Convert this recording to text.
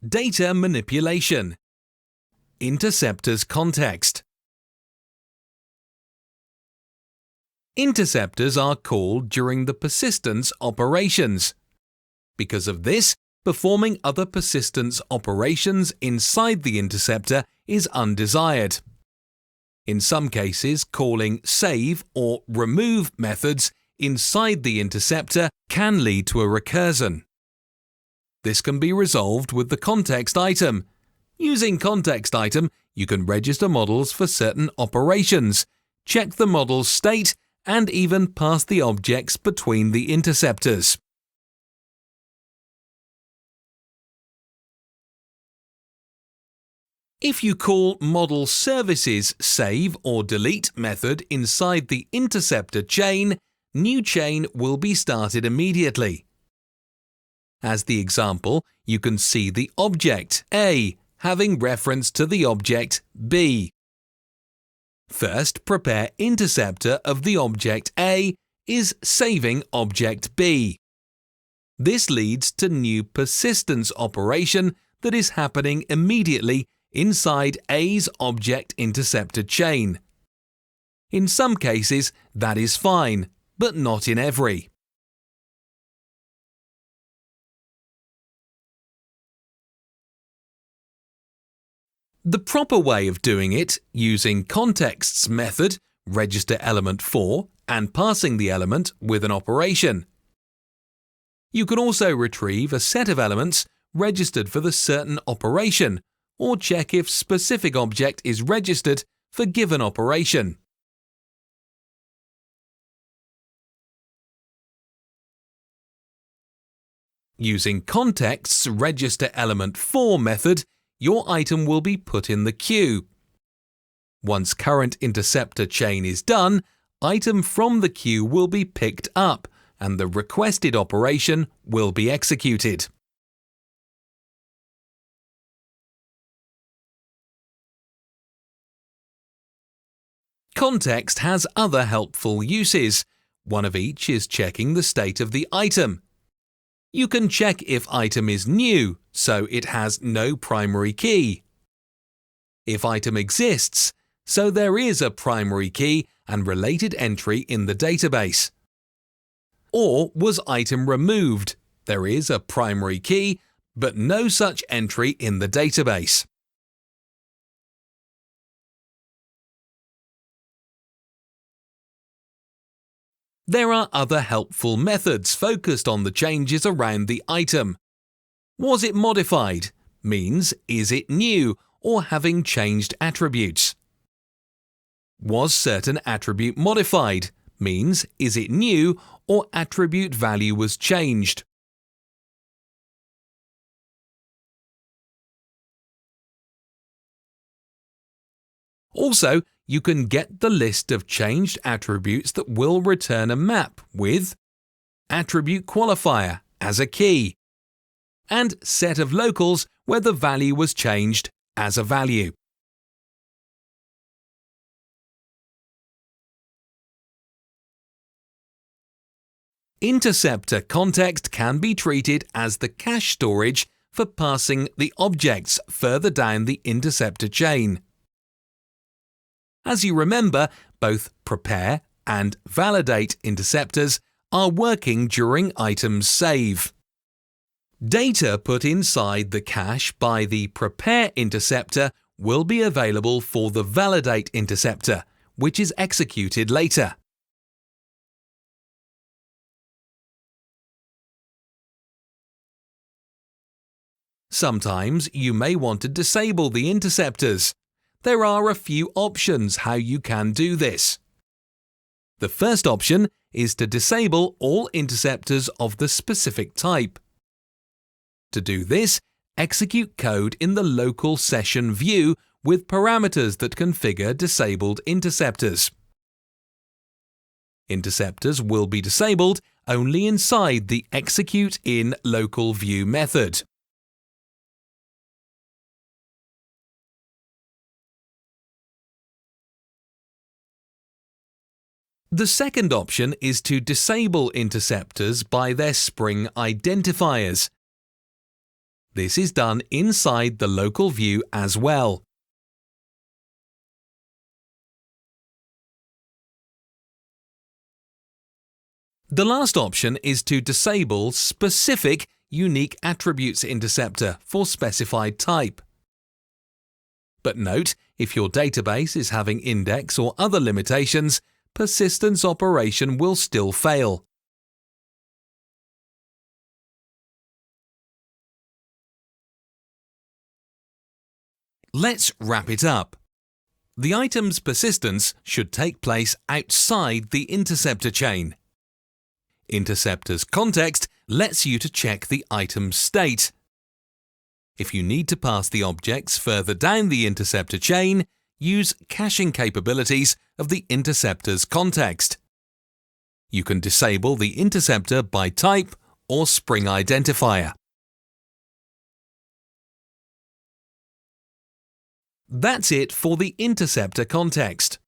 Data manipulation. Interceptors context. Interceptors are called during the persistence operations. Because of this, performing other persistence operations inside the interceptor is undesired. In some cases, calling save or remove methods inside the interceptor can lead to a recursion. This can be resolved with the context item. Using context item, you can register models for certain operations, check the model's state, and even pass the objects between the interceptors. If you call model services save or delete method inside the interceptor chain, new chain will be started immediately. As the example, you can see the object A having reference to the object B. First, prepare interceptor of the object A is saving object B. This leads to new persistence operation that is happening immediately inside A's object interceptor chain. In some cases, that is fine, but not in every. The proper way of doing it, using contexts method, register element for, and passing the element with an operation. You can also retrieve a set of elements registered for the certain operation, or check if specific object is registered for given operation. Using contexts register element for method, your item will be put in the queue. Once current interceptor chain is done, item from the queue will be picked up and the requested operation will be executed. Context has other helpful uses. One of each is checking the state of the item. You can check if item is new, so it has no primary key. If item exists, so there is a primary key and related entry in the database. Or was item removed? There is a primary key, but no such entry in the database. There are other helpful methods focused on the changes around the item. Was it modified? Means is it new or having changed attributes. Was certain attribute modified? Means is it new or attribute value was changed. Also, you can get the list of changed attributes that will return a map with attribute qualifier as a key and set of locals where the value was changed as a value. Interceptor context can be treated as the cache storage for passing the objects further down the interceptor chain. As you remember, both prepare and validate interceptors are working during item's save. Data put inside the cache by the prepare interceptor will be available for the validate interceptor, which is executed later. Sometimes you may want to disable the interceptors. There are a few options how you can do this. The first option is to disable all interceptors of the specific type. To do this, execute code in the local session view with parameters that configure disabled interceptors. Interceptors will be disabled only inside the execute in local view method. The second option is to disable interceptors by their Spring identifiers. This is done inside the local view as well. The last option is to disable specific unique attributes interceptor for specified type. But note, if your database is having index or other limitations, persistence operation will still fail. Let's wrap it up. The item's persistence should take place outside the interceptor chain. Interceptor's context lets you to check the item's state. If you need to pass the objects further down the interceptor chain, use caching capabilities of the interceptor's context. You can disable the interceptor by type or spring identifier. That's it for the interceptor context.